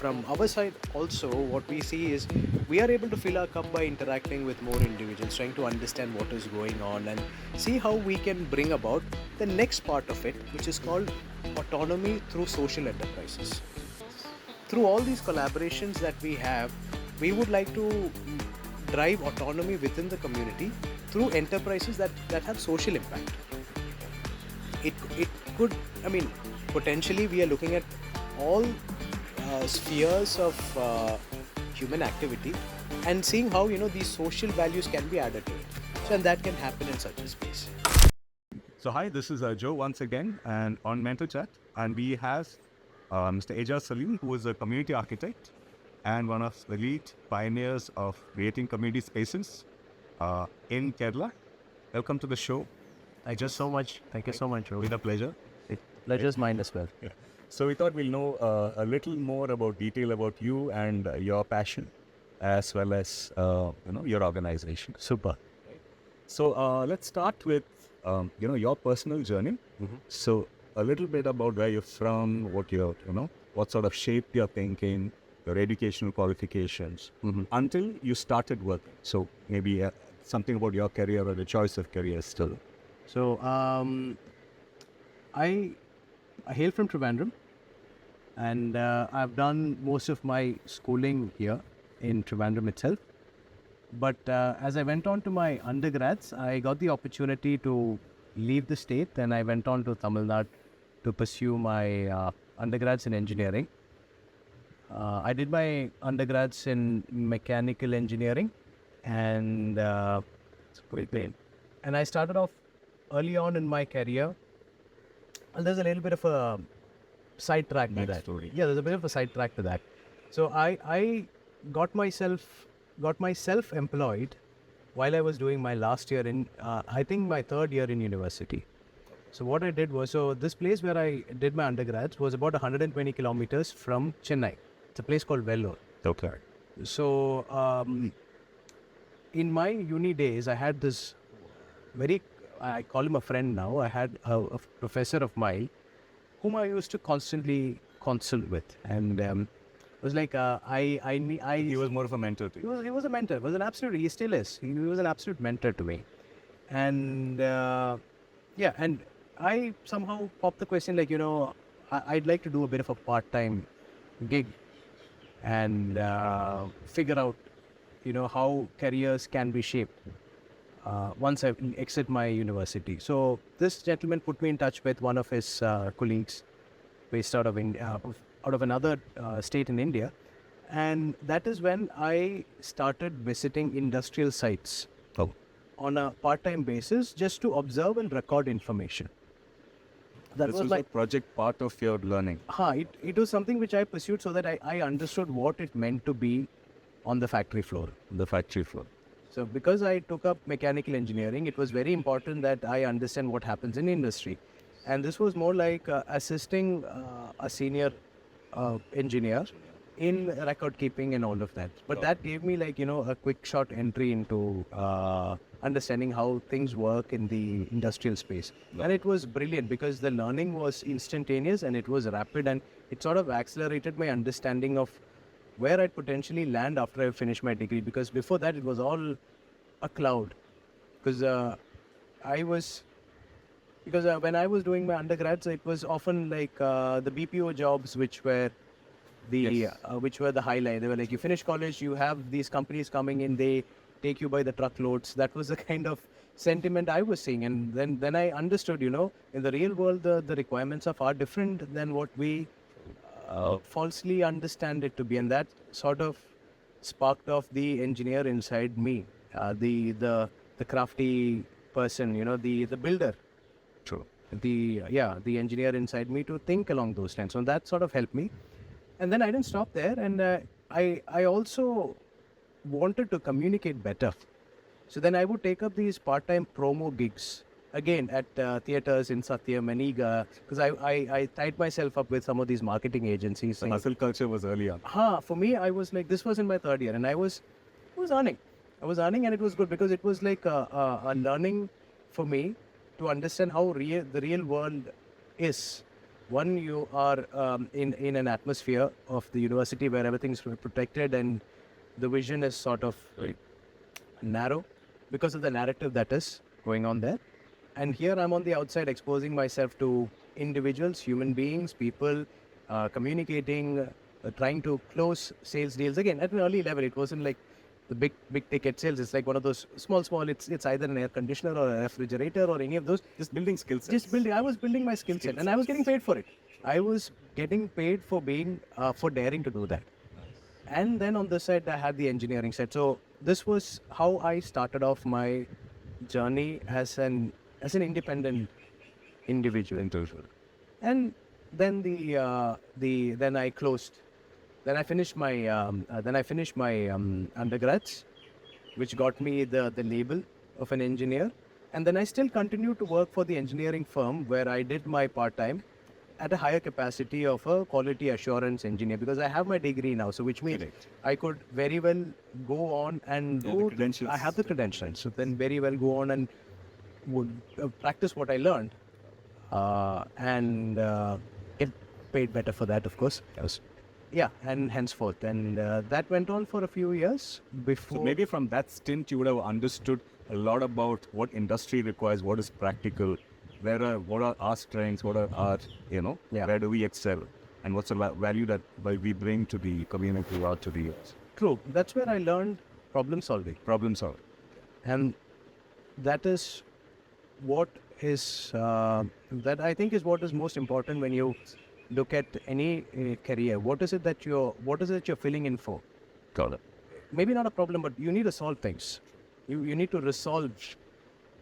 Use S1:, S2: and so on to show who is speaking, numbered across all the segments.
S1: from our side also, what we see is we are able to fill our cup by interacting with more individuals, trying to understand what is going on and see how we can bring about the next part of it, which is called autonomy through social enterprises. Through all these collaborations that we have, we would like to drive autonomy within the community through enterprises that have social impact. It could, I mean, potentially we are looking at all spheres of human activity and seeing how these social values can be added to it. So, and that can happen in such a space.
S2: So hi, this is Joe once again, and on Mentor Chat, and we have Mr. Eja Saliem, who is a community architect and one of the lead pioneers of creating community spaces in Kerala. Welcome to the show.
S3: Thank you so much. Thank you so much, Joe.
S2: With a pleasure.
S3: Pleasure's mine as well.
S2: Yeah. So we thought we'll know a little more about detail about you and your passion, as well as your organization.
S3: Super.
S2: So let's start with your personal journey.
S3: Mm-hmm.
S2: So a little bit about where you're from, what you're what sort of shape you're thinking, your educational qualifications, until you started working. So maybe something about your career or the choice of career still.
S3: So I hail from Trivandrum, and I've done most of my schooling here in Trivandrum itself. But as I went on to my undergrads, I got the opportunity to leave the state, and I went on to Tamil Nadu to pursue my undergrads in engineering. I did my undergrads in mechanical engineering, and I started off early on in my career. And there's a little bit of a sidetrack to that. Yeah, there's a bit of a sidetrack to that. So I got myself employed while I was doing my last year in, I think my third year in university. So what I did was, so this place where I did my undergrads was about 120 kilometers from Chennai. It's a place called Vellore.
S2: Okay.
S3: So in my uni days, I had this I call him a friend now. I had a professor of mine whom I used to constantly consult with, and it was like
S2: He was more of a mentor to you.
S3: He was a mentor. He still is. He was an absolute mentor to me, and and I somehow popped the question like, I'd like to do a bit of a part-time gig and figure out, how careers can be shaped once I exit my university. So this gentleman put me in touch with one of his colleagues based out of India, out of another state in India. And that is when I started visiting industrial sites on a part-time basis just to observe and record information.
S2: This was a project part of your learning.
S3: It was something which I pursued so that I understood what it meant to be on the factory floor. So because I took up mechanical engineering, it was very important that I understand what happens in industry. And this was more like assisting a senior engineer in record keeping and all of that. But that gave me a quick short entry into understanding how things work in the industrial space. And it was brilliant because the learning was instantaneous and it was rapid, and it sort of accelerated my understanding of where I'd potentially land after I finished my degree, because before that it was all a cloud. Because when I was doing my undergrads, it was often like the BPO jobs, which were the highlight. They were like, you finish college, you have these companies coming in, they take you by the truckloads. That was the kind of sentiment I was seeing. And then I understood, in the real world, the requirements are far different than what we falsely understand it to be. And that sort of sparked off the engineer inside me, the crafty person, the builder.
S2: True.
S3: The engineer inside me to think along those lines. So that sort of helped me. And then I didn't stop there, and I also wanted to communicate better. So then I would take up these part-time promo gigs, again at theatres in Satyam and Eja, because I tied myself up with some of these marketing agencies.
S2: The hustle culture was early on.
S3: For me, I was like, this was in my third year, and I was earning. And it was good because it was like a learning for me to understand how the real world is. One, you are in an atmosphere of the university where everything's protected and the vision is sort of narrow because of the narrative that is going on there. And here I'm on the outside exposing myself to individuals, human beings, people, communicating, trying to close sales deals. Again, at an early level, it wasn't like the big ticket sales. It's like one of those small. It's either an air conditioner or a refrigerator or any of those.
S2: Just building skill sets.
S3: Just building. I was building my skill set, and I was getting paid for it. I was getting paid for being for daring to do that. And then on this side, I had the engineering side. So this was how I started off my journey as an independent individual. And then then I closed. Then I finished my undergrads, which got me the label of an engineer. And then I still continued to work for the engineering firm where I did my part-time at a higher capacity of a quality assurance engineer, because I have my degree now, so which means
S2: Correct.
S3: I could very well go on and
S2: Yeah, the credentials.
S3: I have the credentials, so then very well go on and would practice what I learned and get paid better for that, of course. Yeah, and henceforth, and that went on for a few years before.
S2: So maybe from that stint, you would have understood a lot about what industry requires, what is practical, what are our strengths, what are our,
S3: Yeah.
S2: where do we excel, and what's the value that we bring to the community or to the
S3: True, that's where I learned problem solving.
S2: problem solve.
S3: And that is what is that I think is what is most important when you look at any career. What is it that you're filling in for?
S2: Got it.
S3: Maybe not a problem, but you need to solve things. You need to resolve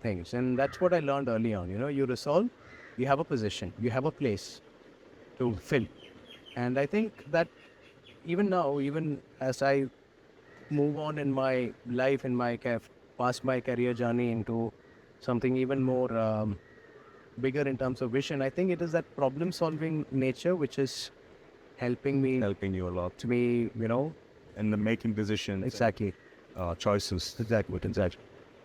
S3: things, and that's what I learned early on. You resolve, you have a position, you have a place to fill, and I think that even now, even as I move on in my life, past my career journey into something even more bigger in terms of vision, I think it is that problem-solving nature which is helping
S2: Helping you a lot
S3: me,
S2: in the making decisions,
S3: exactly.
S2: choices.
S3: Exactly.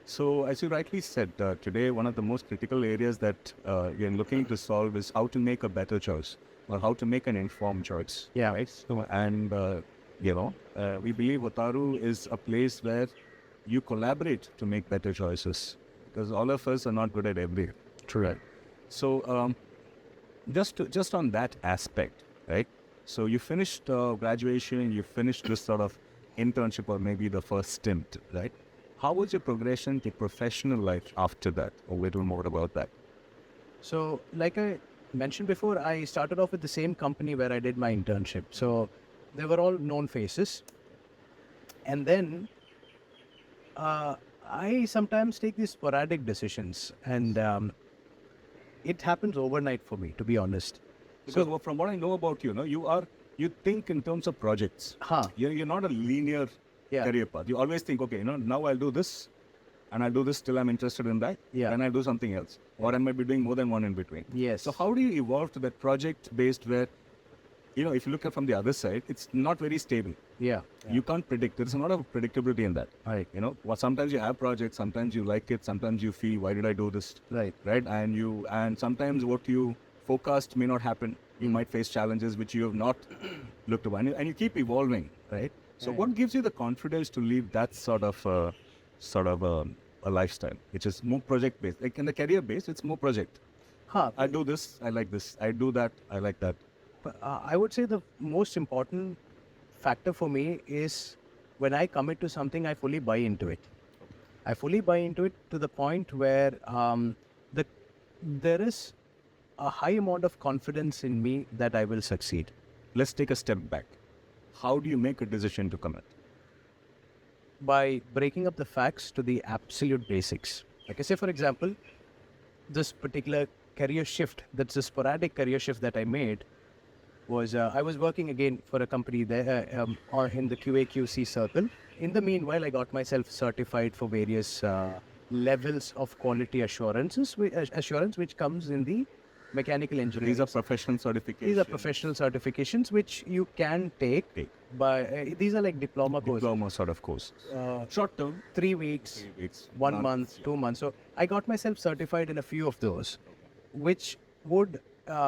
S2: So, as you rightly said, today one of the most critical areas that you're looking to solve is how to make a better choice or how to make an informed choice.
S3: Yeah.
S2: Right? So, and we believe Hotaru is a place where you collaborate to make better choices, because all of us are not good at everything.
S3: True.
S2: So, just on that aspect, right? So you finished graduation, you finished this sort of internship or maybe the first stint, right? How was your progression to professional life after that? A little more about that.
S3: So, like I mentioned before, I started off with the same company where I did my internship. So, they were all known faces. And then, I sometimes take these sporadic decisions, and it happens overnight for me, to be honest.
S2: Because from what I know about you, you think in terms of projects.
S3: Huh.
S2: You're not a linear
S3: Yeah.
S2: career path. You always think, okay, now I'll do this, and I'll do this till I'm interested in that.
S3: Yeah.
S2: Then I'll do something else, or I might be doing more than one in between.
S3: Yes.
S2: So how do you evolve to that project-based where, if you look at from the other side, it's not very stable.
S3: Yeah.
S2: You can't predict. There's a lot of predictability in that.
S3: Right.
S2: Sometimes you have projects, sometimes you like it, sometimes you feel, why did I do this?
S3: Right.
S2: Right? And sometimes what you forecast may not happen. You might face challenges which you have not looked upon, and you keep evolving, right? So
S3: Right.
S2: what gives you the confidence to leave that sort of a lifestyle, which is more project-based? Like in the career-based, it's more project.
S3: Huh.
S2: I do this, I like this. I do that, I like that.
S3: I would say the most important factor for me is when I commit to something, I fully buy into it. I fully buy into it to the point where there is a high amount of confidence in me that I will succeed.
S2: Let's take a step back. How do you make a decision to commit?
S3: By breaking up the facts to the absolute basics. Like I say, for example, this particular career shift, that's a sporadic career shift that I made, was I was working again for a company there in the QA/QC circle. In the meanwhile, I got myself certified for various levels of quality assurance, which comes in the mechanical engineering.
S2: These are professional certifications.
S3: These are professional certifications which you can take. By these are like diploma courses.
S2: Diploma sort of course. Short term.
S3: 3 weeks,
S2: 3 weeks.
S3: 1 month, 2 months. So I got myself certified in a few of those, which would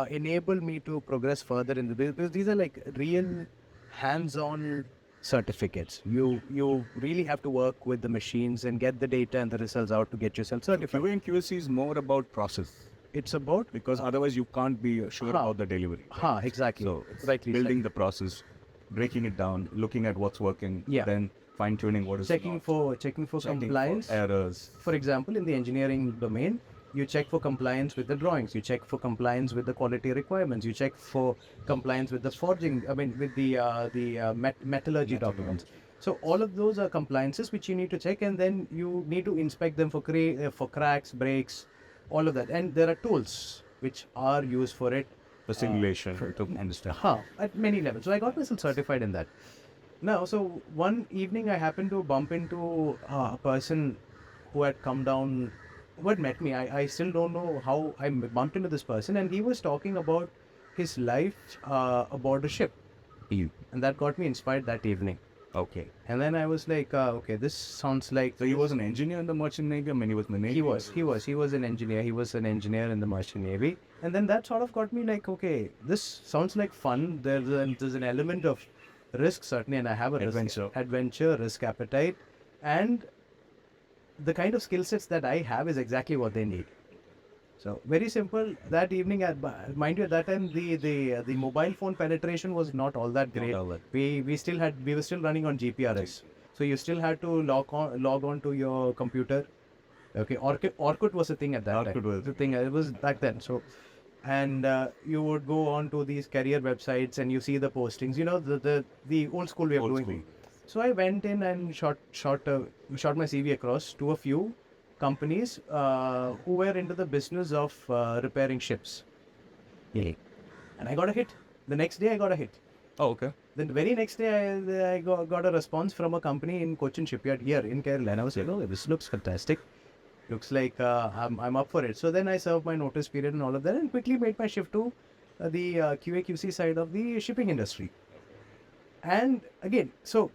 S3: enable me to progress further in the business, because these are like real hands-on certificates. You really have to work with the machines and get the data and the results out to get yourself certified.
S2: QA and QC is more about process,
S3: It's about
S2: because otherwise you can't be sure about the delivery.
S3: exactly.
S2: So it's
S3: Rightly said.
S2: building the process, breaking it down, looking at what's working,
S3: Yeah.
S2: then fine tuning what is
S3: checking
S2: not.
S3: for
S2: Checking
S3: compliance.
S2: for errors.
S3: For example, in the engineering domain, you check for compliance with the drawings, you check for compliance with the quality requirements, you check for compliance with the forging, with the metallurgy documents. So all of those are compliances which you need to check, and then you need to inspect them for cracks, breaks, all of that. And there are tools which are used for it.
S2: The simulation to understand.
S3: At many levels. So I got myself certified in that. Now, so one evening I happened to bump into a person who had come down, who had met me. I still don't know how I bumped into this person, and he was talking about his life aboard a ship. And that got me inspired that evening.
S2: Okay.
S3: And then I was like, okay, this sounds like...
S2: So he was an engineer in the merchant navy. I mean, he was in the navy.
S3: He was an engineer. He was an engineer in the merchant navy. And then that sort of got me like, okay, this sounds like fun. There's an element of risk, certainly, and I have a adventure, risk appetite, and the kind of skill sets that I have is exactly what they need. So very simple. That evening, mind you, at that time the mobile phone penetration was not all that great. We were still running on GPRS, so you still had to log on to your computer. Okay, Orkut was a thing at that time.
S2: Was
S3: the thing. It was back then. So, and you would go on to these career websites and you see the postings. You know, the old school way of doing things. So I went in and shot my CV across to a few companies who were into the business of repairing ships. And I got a hit. The next day I got a hit.
S2: Oh, okay.
S3: Then the very next day I got a response from a company in Cochin shipyard here in Kerala, and I was like, oh, this looks fantastic. Looks like I'm up for it. So then I served my notice period and all of that, and quickly made my shift to the QA/QC side of the shipping industry. And again, so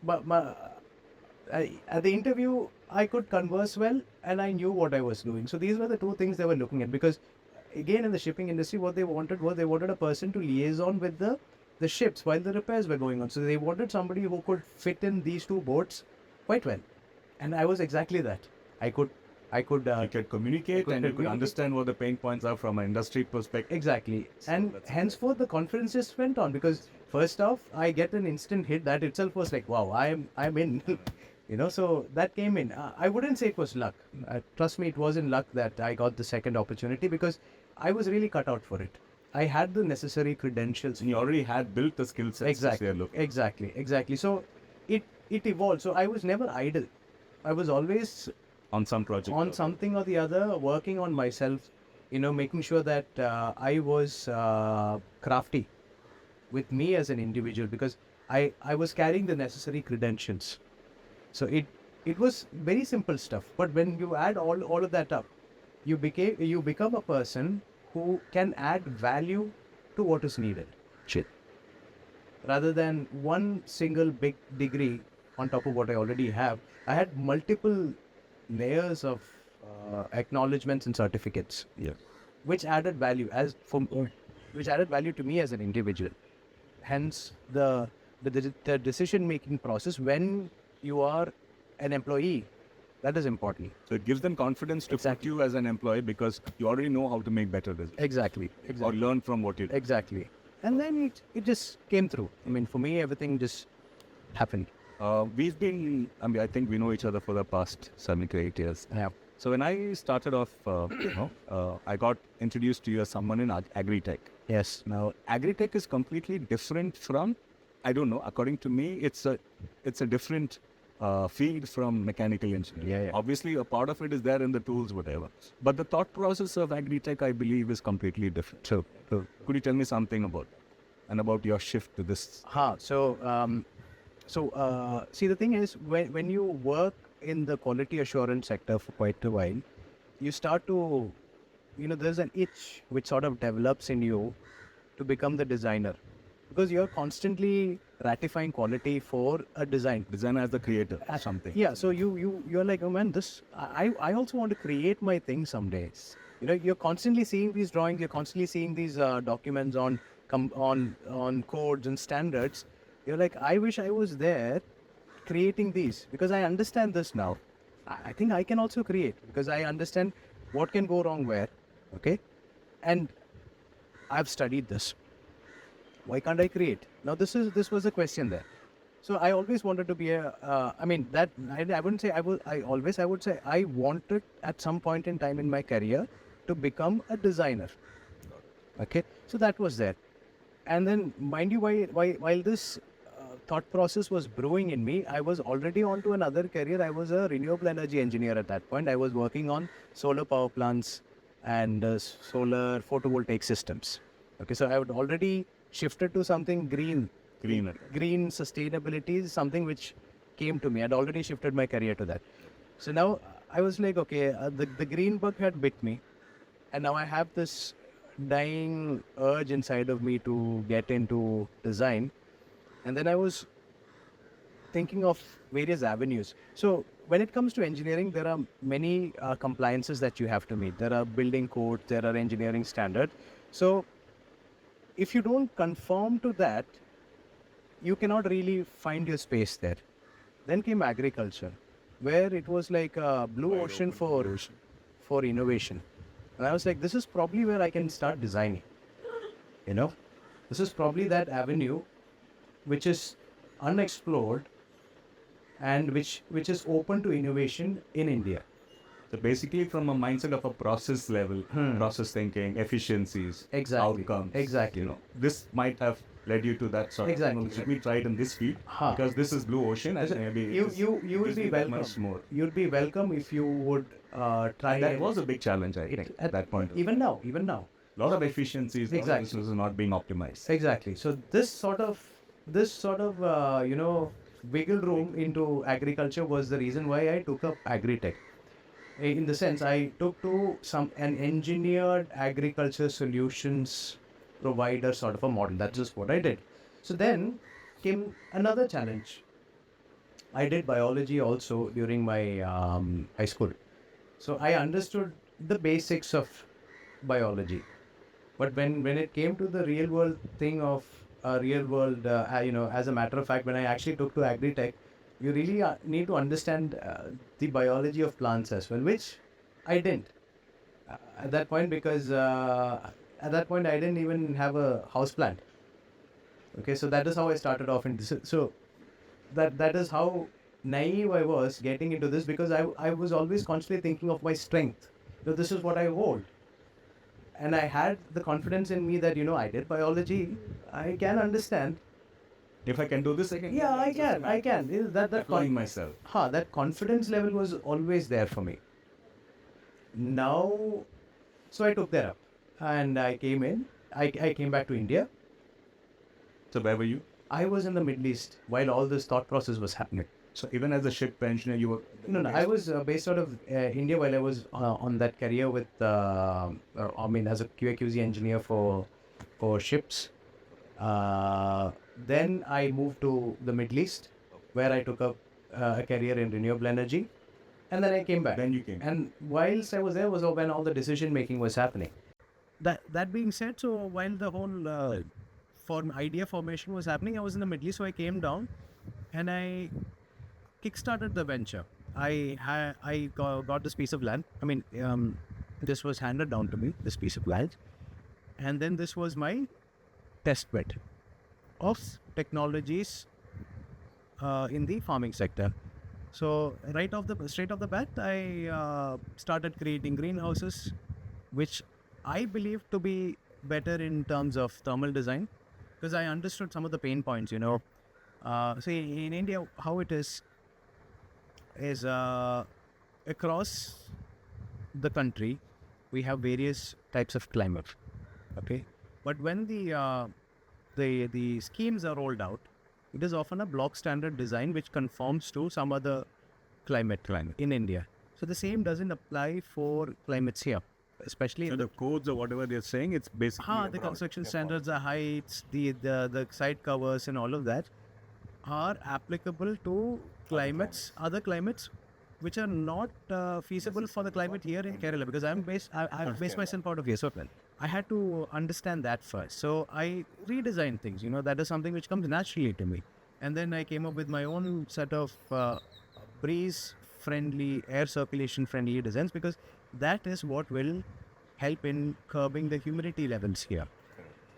S3: at the interview, I could converse well, and I knew what I was doing. So these were the two things they were looking at, because again, in the shipping industry, what they wanted was, they wanted a person to liaison with the ships while the repairs were going on. So they wanted somebody who could fit in these two boats quite well, and I was exactly that. I could
S2: you could communicate and you could understand what the pain points are from an industry perspective.
S3: Exactly. And henceforth the confidence just went on, because first off, I get an instant hit. That itself was like, wow, I'm in. You know, so that came in. I wouldn't say it was luck. Trust me, it wasn't luck that I got the second opportunity, because I was really cut out for it. I had the necessary credentials.
S2: And you already had built the skill sets.
S3: Exactly. So it evolved. So I was never idle. I was always
S2: on some project.
S3: On something or the other, working on myself, making sure that I was crafty with me as an individual, because I was carrying the necessary credentials. So it was very simple stuff. But when you add all of that up, you become a person who can add value to what is needed. Rather than one single big degree on top of what I already have, I had multiple layers of acknowledgements and certificates, which added value to me as an individual. Hence the decision making process when you are an employee, that is important.
S2: So it gives them confidence to put you as an employee, because you already know how to make better results.
S3: Exactly.
S2: Or learn from what you do.
S3: Exactly. And then it just came through. For me, everything just happened.
S2: I think we know each other for the past 7 to 8 years.
S3: Yeah.
S2: So when I started off, I got introduced to you as someone in agri-tech.
S3: Yes.
S2: Now, agri-tech is completely different from, I don't know, according to me, it's a different field from mechanical engineering.
S3: Yeah.
S2: Obviously, a part of it is there in the tools, whatever. But the thought process of agri-tech, I believe, is completely different. So could you tell me something about your shift to this?
S3: See, the thing is, when you work in the quality assurance sector for quite a while, you start to, there's an itch which sort of develops in you to become the designer, because you're constantly ratifying quality for a design.
S2: Designer as the creator, something.
S3: Yeah, so you're like, oh man, I also want to create my thing some days. You're constantly seeing these drawings, you're constantly seeing these documents on codes and standards. You're like, I wish I was there creating these, because I understand this now. I think I can also create, because I understand what can go wrong where. Okay, and I've studied this. Why can't I create? Now this was a question there. So I always wanted to be a. I mean that I wouldn't say I will. I would say I wanted at some point in time in my career to become a designer. Okay, so that was there, and then mind you, while this thought process was brewing in me, I was already on to another career. I was a renewable energy engineer at that point. I was working on solar power plants and solar photovoltaic systems. Okay, so I had already shifted to something green.
S2: Greener.
S3: Green sustainability is something which came to me. I'd already shifted my career to that. So now I was like, okay, the green bug had bit me, and now I have this dying urge inside of me to get into design. And then I was thinking of various avenues. So when it comes to engineering, there are many compliances that you have to meet. There are building codes, there are engineering standards. So if you don't conform to that, you cannot really find your space there. Then came agriculture, where it was like a blue ocean for innovation. And I was like, this is probably where I can start designing. This is probably that avenue which is unexplored and which is open to innovation in India.
S2: So basically, from a mindset of a process level, process thinking, efficiencies,
S3: Exactly.
S2: outcomes.
S3: Exactly.
S2: This might have led you to that sort
S3: Exactly.
S2: of. Let me try it in this field because this is blue ocean, and maybe
S3: You will be welcome.
S2: much more.
S3: You'll be welcome if you would try.
S2: And that was a big challenge, I think, at that point.
S3: Even now.
S2: A lot of efficiencies,
S3: Exactly.
S2: this is not being optimized.
S3: Exactly. So this sort of wiggle room into agriculture was the reason why I took up agri-tech. In the sense, I took to an engineered agriculture solutions provider sort of a model. That's just what I did. So then came another challenge. I did biology also during my high school. So I understood the basics of biology. But when it came to the real world thing of real world, as a matter of fact, when I actually took to agri-tech, you really need to understand the biology of plants as well, which I didn't at that point, because at that point I didn't even have a house plant. Okay, so that is how I started off in this. So that is how naive I was getting into this, because I was always constantly thinking of my strength. So this is what I hold. And I had the confidence in me that, I did biology, I can understand.
S2: If I can do this, I can.
S3: Yeah, I can. That
S2: Applying myself.
S3: that confidence level was always there for me. Now, so I took that up and I came in. I came back to India.
S2: So where were you?
S3: I was in the Middle East while all this thought process was happening.
S2: So even as a ship engineer, you were.
S3: No. I was based out of India while I was on that career with, as a QA/QC engineer for ships. Then I moved to the Middle East, where I took up a career in renewable energy, and then I came back.
S2: Then you came.
S3: And whilst I was there was when all the decision making was happening. That being said, so while the whole idea formation was happening, I was in the Middle East, so I came down, and I kickstarted the venture. I got this piece of land. This was handed down to me, this piece of land, and then this was my test bed of technologies in the farming sector. So straight off the bat, I started creating greenhouses, which I believe to be better in terms of thermal design, because I understood some of the pain points. See, in India, how it is across the country, we have various types of climate. Okay, but when the schemes are rolled out, it is often a block standard design which conforms to some other climate in India. So the same doesn't apply for climates here, especially
S2: So the codes or whatever they're saying, it's basically.
S3: the construction standards, the heights, the side covers and all of that are applicable to other climates which are not feasible for the climate here in Kerala, because I've based myself out of here. So I had to understand that first. So I redesigned things. That is something which comes naturally to me. And then I came up with my own set of breeze friendly, air circulation friendly designs, because that is what will help in curbing the humidity levels here.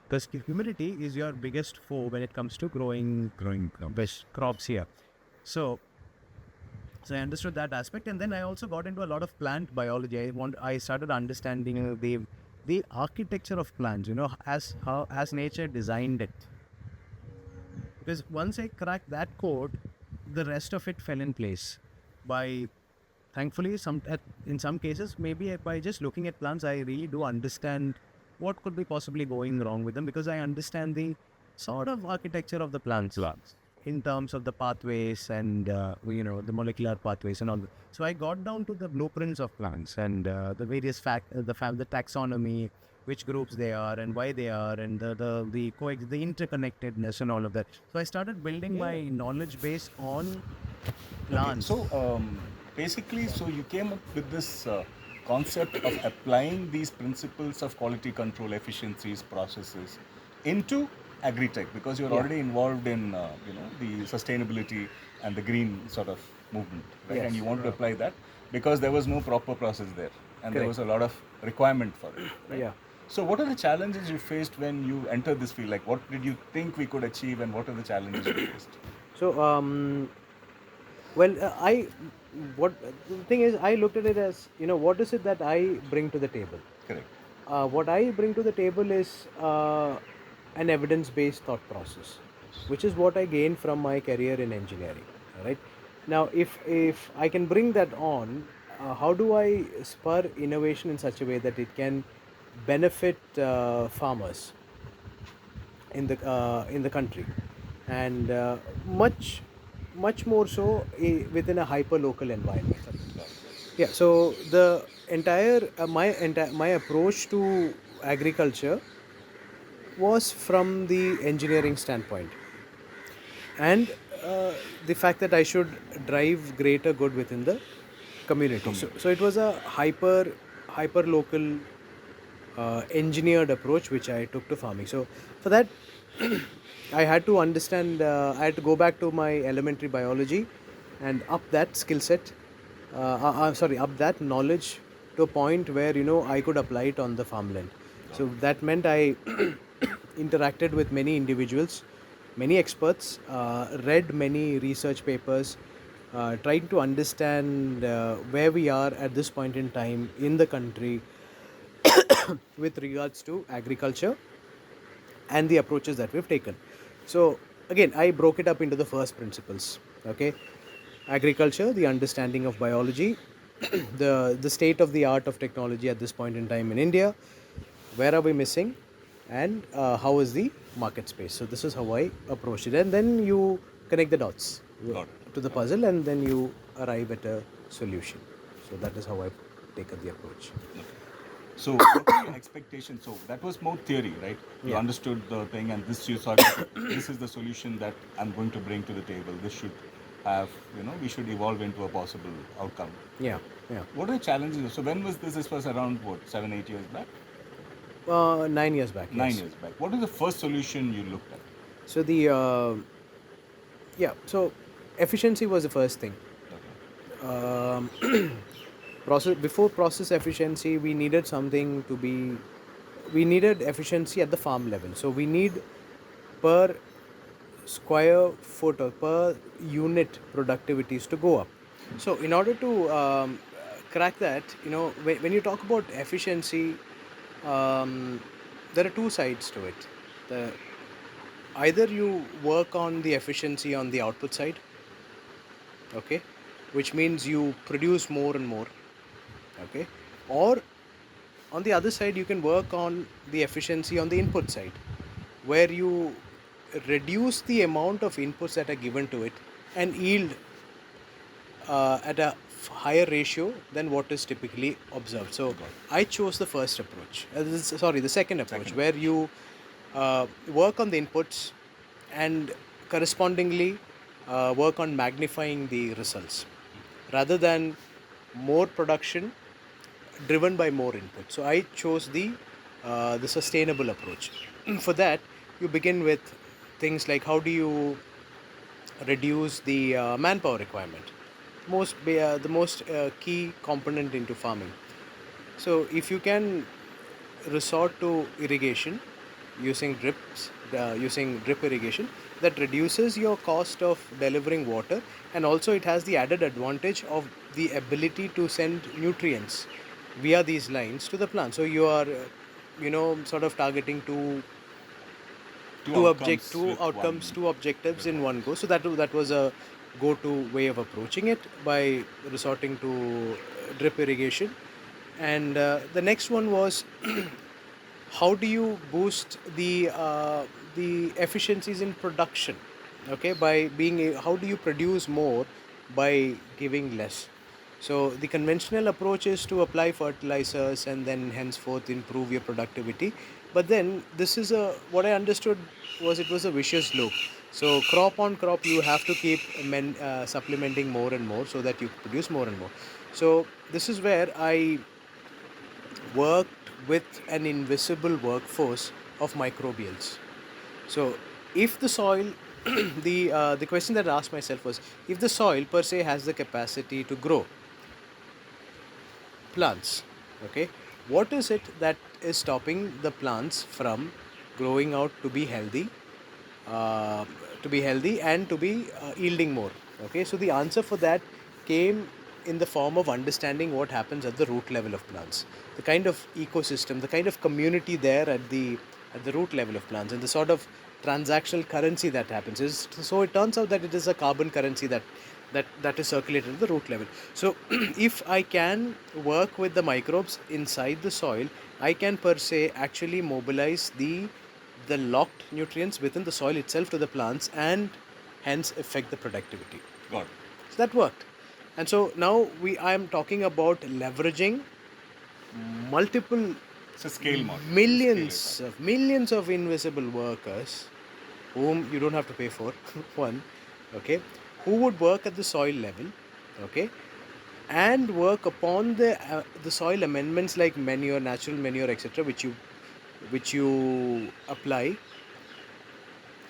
S3: Because humidity is your biggest foe when it comes to growing crops here. So I understood that aspect, and then I also got into a lot of plant biology. I started understanding the architecture of plants. As nature designed it. Because once I cracked that code, the rest of it fell in place. By thankfully, in some cases, maybe by just looking at plants, I really do understand what could be possibly going wrong with them, because I understand the sort of architecture of the plants in terms of the pathways and the molecular pathways and all. So I got down to the blueprints of plants and the various the taxonomy, which groups they are and why they are, and the interconnectedness and all of that. So I started building my knowledge base on plants.
S2: Okay, so basically, so you came up with this concept of applying these principles of quality control, efficiencies, processes into agri-tech, because you're already involved in the sustainability and the green sort of movement, right?
S3: Yes.
S2: And you want to apply that because there was no proper process there, and there
S3: Correct.
S2: was a lot of requirement for it, right?
S3: Yeah.
S2: So what are the challenges you faced when you entered this field? Like, what did you think we could achieve, and what are the challenges you faced?
S1: So, well, what the thing is, I looked at it as, what is it that I bring to the table?
S2: Correct.
S1: What I bring to the table is an evidence-based thought process, which is what I gained from my career in engineering. All right. Now, if I can bring that on, how do I spur innovation in such a way that it can benefit farmers in the country, and much more so within a hyper local environment. Yeah, so the my approach to agriculture was from the engineering standpoint, and the fact that I should drive greater good within the community. So it was a hyper local engineered approach which I took to farming. So for that, I had to understand. I had to go back to my elementary biology and up that skill set. Up that knowledge to a point where I could apply it on the farmland. So that meant I interacted with many individuals, many experts, read many research papers, trying to understand where we are at this point in time in the country with regards to agriculture and the approaches that we've taken. So again, I broke it up into the first principles. Okay, agriculture, the understanding of biology, the state of the art of technology at this point in time in India, where are we missing, and how is the market space. So this is how I approached it, and then you connect the dots to the puzzle, and then you arrive at a solution. So that is how I take the approach.
S2: So, what were your expectations? So, that was more theory, right? You understood the thing, and this you thought, this is the solution that I'm going to bring to the table. This should have, we should evolve into a possible outcome.
S1: Yeah.
S2: What are the challenges? So, when was this? This was around, 7, 8 years back?
S1: 9 years back.
S2: 9
S1: yes.
S2: years back. What is the first solution you looked at?
S1: So so efficiency was the first thing. Before process efficiency, we needed efficiency at the farm level. So we need per square foot or per unit productivities to go up. So in order to crack that, when you talk about efficiency, there are two sides to it. Either you work on the efficiency on the output side, okay, which means you produce more and more, okay, or on the other side you can work on the efficiency on the input side, where you reduce the amount of inputs that are given to it and yield at a higher ratio than what is typically observed. So I chose the first approach. The second approach, where you work on the inputs and correspondingly work on magnifying the results. rather than more production driven by more input. So I chose the sustainable approach. For that, you begin with things like how do you reduce the manpower requirement, the most key component into farming. So if you can resort to irrigation using drip irrigation, that reduces your cost of delivering water, and also it has the added advantage of the ability to send nutrients via these lines to the plant. So you are, sort of targeting two outcomes, two objectives in one go. So that was a go-to way of approaching it, by resorting to drip irrigation. And the next one was how do you boost the efficiencies in production, okay, by how do you produce more by giving less. So the conventional approach is to apply fertilizers and then henceforth improve your productivity. But then this is a what I understood was it was a vicious loop. So crop on crop you have to keep supplementing more and more so that you produce more and more. So this is where I worked with an invisible workforce of microbials. So, if the soil, the question that I asked myself was, if the soil per se has the capacity to grow plants, okay, what is it that is stopping the plants from growing out uh, to be healthy and to be yielding more? Okay, so the answer for that came in the form of understanding what happens at the root level of plants, the kind of ecosystem, the kind of community there at the root level of plants, and the sort of transactional currency that happens is. So it turns out that it is a carbon currency that is circulated at the root level. So if I can work with the microbes inside the soil, I can per se actually mobilize the locked nutrients within the soil itself to the plants, and hence affect the productivity.
S4: Got it.
S1: So that worked. And so now I am talking about leveraging multiple
S4: It's a scale model.
S1: millions of invisible workers whom you don't have to pay for one, okay, who would work at the soil level, okay, and work upon the soil amendments like manure, natural manure, etc., which you apply,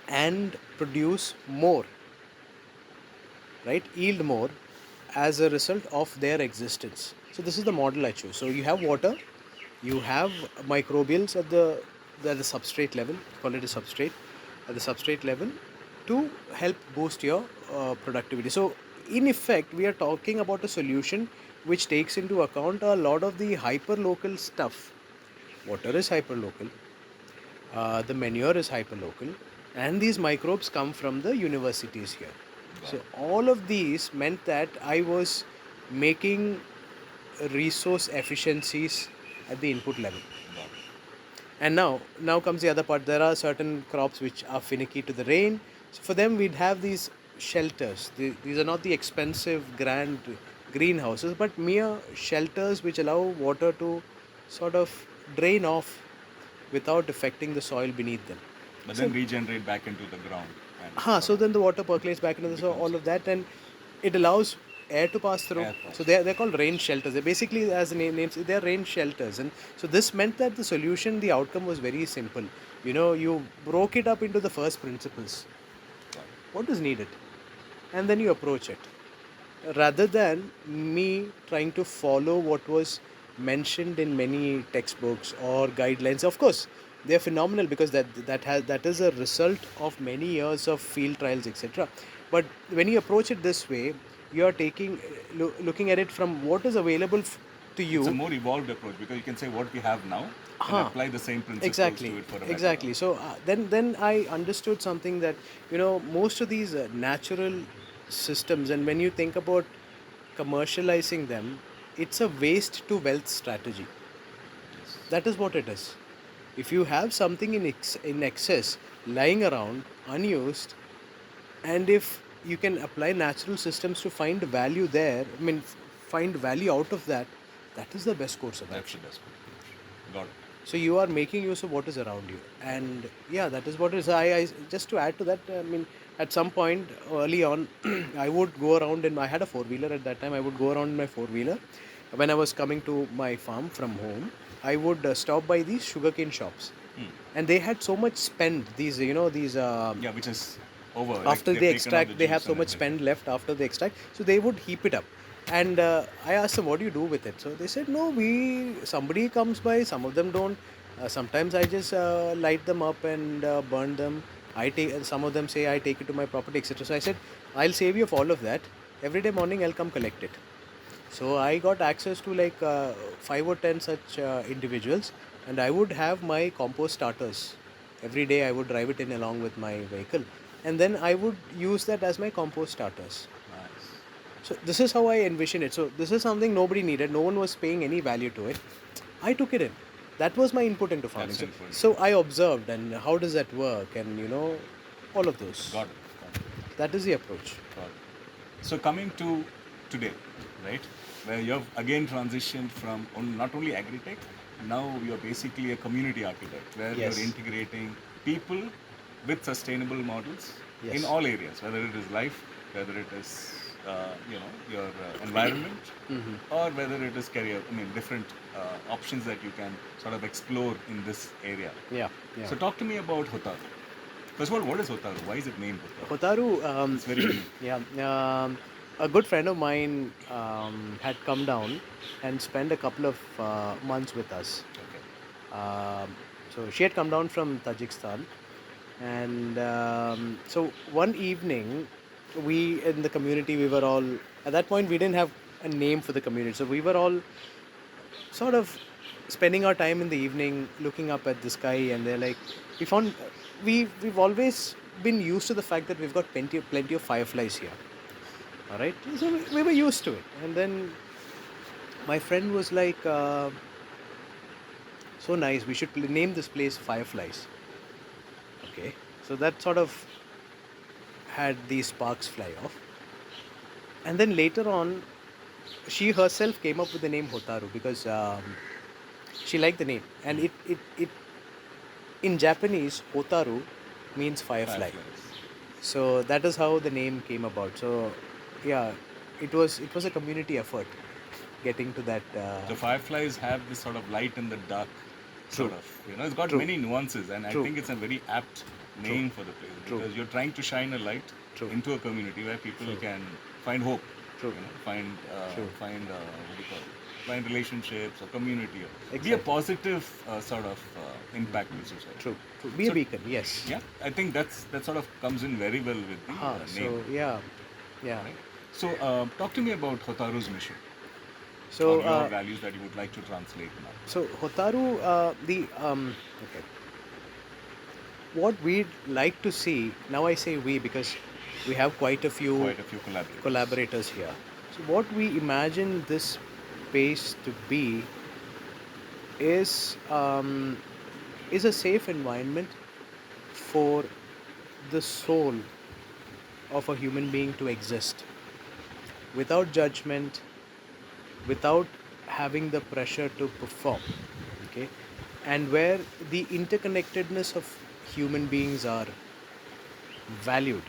S1: and produce more, right, yield more as a result of their existence. So this is the model I chose. So you have water, you have microbials at the substrate level, call it a substrate, at the substrate level, to help boost your productivity. So in effect, we are talking about a solution which takes into account a lot of the hyper-local stuff. Water is hyper-local, the manure is hyper-local, and these microbes come from the universities here. So all of these meant that I was making resource efficiencies at the input level.
S4: Got it.
S1: And now comes the other part. There are certain crops which are finicky to the rain. So for them, we'd have these shelters. These are not the expensive grand greenhouses, but mere shelters which allow water to sort of drain off without affecting the soil beneath them.
S4: But then regenerate back into the ground.
S1: So then the water percolates back into the soil, all of that, and it allows air to pass through.
S4: Air pass.
S1: So they're called rain shelters. They're basically, as the name names, they're rain shelters. And so this meant that the outcome was very simple. You broke it up into the first principles. What is needed? And then you approach it. Rather than me trying to follow what was mentioned in many textbooks or guidelines. Of course, they're phenomenal because that is a result of many years of field trials, etc. But when you approach it this way, you are looking at it from what is available to you.
S4: It's a more evolved approach because you can say what we have now and apply the same principles to it for a better
S1: Exactly.
S4: outcome.
S1: So then I understood something that most of these natural systems, and when you think about commercializing them, it's a waste to wealth strategy. That is what it is. If you have something in excess lying around unused, and if you can apply natural systems to find value there, find value out of that, that is the best course of
S4: That's
S1: action.
S4: the best one. Got it.
S1: So you are making use of what is around you, and yeah, that is what it is. I just to add to that, at some point early on, I would go around I had a four-wheeler at that time. I would go around in my four-wheeler. When I was coming to my farm from home, I would stop by these sugarcane shops. And they had so much spend, these, these
S4: Yeah, which is over. Like
S1: after
S4: they've
S1: they
S4: taken out the
S1: extract, they have
S4: juice
S1: so
S4: and
S1: much
S4: everything.
S1: spend left after they extract, so they would heap it up. And I asked them, what do you do with it? So they said, no, somebody comes by, some of them don't. Sometimes I just light them up and burn them. I take Some of them say I take it to my property, etc. So I said, I'll save you of all of that. Every day morning I'll come collect it. So I got access to like 5 or 10 such individuals, and I would have my compost starters. Every day I would drive it in along with my vehicle, and then I would use that as my compost starters.
S4: Nice.
S1: So this is how I envision it. So this is something nobody needed. No one was paying any value to it. I took it in. That was my input into farming.
S4: That's
S1: So,
S4: important.
S1: so I observed and how does that work, and all of those.
S4: Got it.
S1: That is the approach.
S4: Got it. So coming to today, right, where you have again transitioned from not only agri-tech, now you're basically a community architect, where
S1: Yes.
S4: you're integrating people with sustainable models
S1: Yes.
S4: in all areas, whether it is life, whether it is your environment, or whether it is career. I mean, different options that you can sort of explore in this area.
S1: Yeah. Yeah.
S4: So talk to me about Hotaru. First of all, what is Hotaru? Why is it named Hotaru?
S1: Hotaru,
S4: It's very unique.
S1: yeah, a good friend of mine had come down and spent a couple of months with us.
S4: Okay.
S1: So she had come down from Tajikistan, and so one evening, we in the community, we were all, at that point we didn't have a name for the community, so we were all sort of spending our time in the evening looking up at the sky, and they're like, we've always been used to the fact that we've got plenty of fireflies here. All right, so we were used to it. And then my friend was like, so nice, we should name this place Fireflies. Okay, so that sort of had these sparks fly off. And then later on, she herself came up with the name Hotaru because she liked the name. And it in Japanese, Hotaru means firefly.
S4: Fireflies.
S1: So that is how the name came about. So yeah, it was a community effort getting to that.
S4: The fireflies have this sort of light in the dark,
S1: True.
S4: sort of. You know, it's got
S1: True.
S4: many nuances, and
S1: True.
S4: I think it's a very apt name for the place
S1: True.
S4: because you're trying to shine a light
S1: True.
S4: into a community where people
S1: True.
S4: can find hope.
S1: True.
S4: You know, find
S1: True.
S4: what do you call it? Find relationships or community. Or be a
S1: Exactly.
S4: positive sort of impact in society.
S1: True. Be a
S4: So-
S1: beacon. Yes.
S4: Yeah, I think that sort of comes in very well with the name.
S1: So yeah.
S4: Right? So talk to me about Hotaru's mission.
S1: So
S4: or your values that you would like to translate now.
S1: So Hotaru, okay. What we'd like to see, now I say we because we have quite a few
S4: Quite a few collaborators.
S1: collaborators here. So what we imagine this space to be is a safe environment for the soul of a human being to exist without judgment, without having the pressure to perform, okay, and where the interconnectedness of human beings are valued.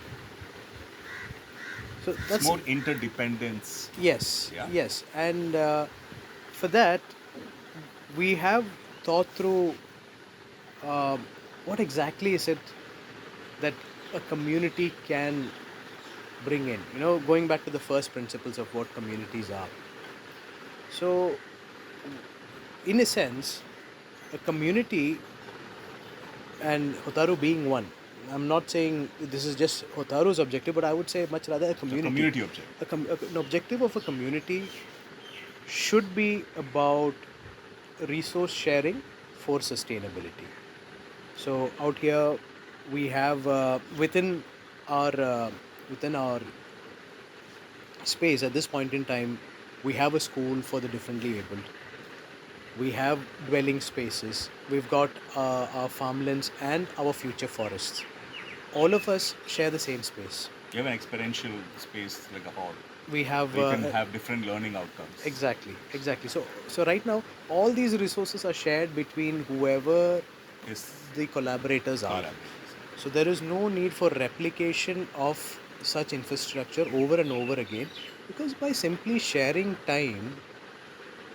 S1: So
S4: It's
S1: that's
S4: more interdependence.
S1: yes,
S4: Yeah.
S1: yes, and for that we have thought through what exactly is it that a community can bring in. Going back to the first principles of what communities are. So, in a sense, a community, and Hotaru being one, I'm not saying this is just Hotaru's objective, but I would say much rather a
S4: The
S1: community.
S4: community objective.
S1: An objective of a community should be about resource sharing for sustainability. So out here we have within our space at this point in time, we have a school for the differently abled. We have dwelling spaces. We've got our farmlands and our future forests. All of us share the same space.
S4: You have an experiential space like a hall.
S1: We have
S4: Where you can have different learning outcomes.
S1: exactly. So right now, all these resources are shared between whoever
S4: Yes.
S1: the collaborators are.
S4: Collaborators.
S1: So there is no need for replication of such infrastructure over and over again, because by simply sharing time,